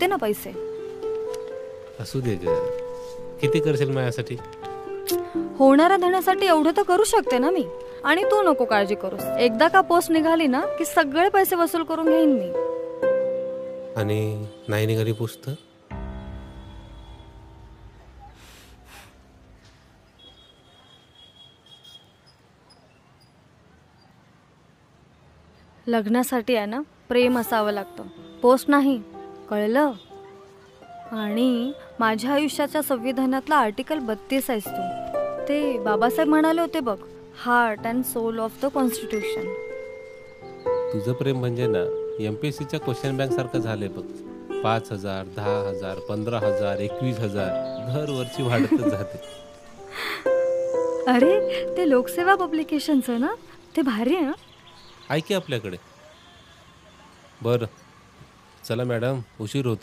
देते ना पैसे. असू दे ग, किती करशील माझ्यासाठी? होणाऱ्या धण्यासाठी एवढं तर करू शकते ना मी. आणि तू नको काळजी करूस, एकदा का पोस्ट निघाली ना की सगळे पैसे वसूल करून घेईन मी. आणि नाही निघाली पुस्तक? लग्नासाठी आहे ना प्रेम असावं लागतं, पोस्ट नाही, कळलं? आणि माझ्या आयुष्याच्या संविधानातला आर्टिकल 32 आहेस तू. ते बाबासाहेब म्हणाले होते बघ, heart and soul of the constitution. तुझं प्रेम म्हणजे ना MPSCच्या क्वेश्चन बँक सारखं झालंय बघ. 5,000, 10,000, 15,000, 21,000 दरवर्षी वाढतच जाते. अरे ते लोकसेवा पब्लिकेशनचं ना, ते भारी आहे ना. आहे की आपल्याकडे. बरं चला मॅडम, उशीर होतो.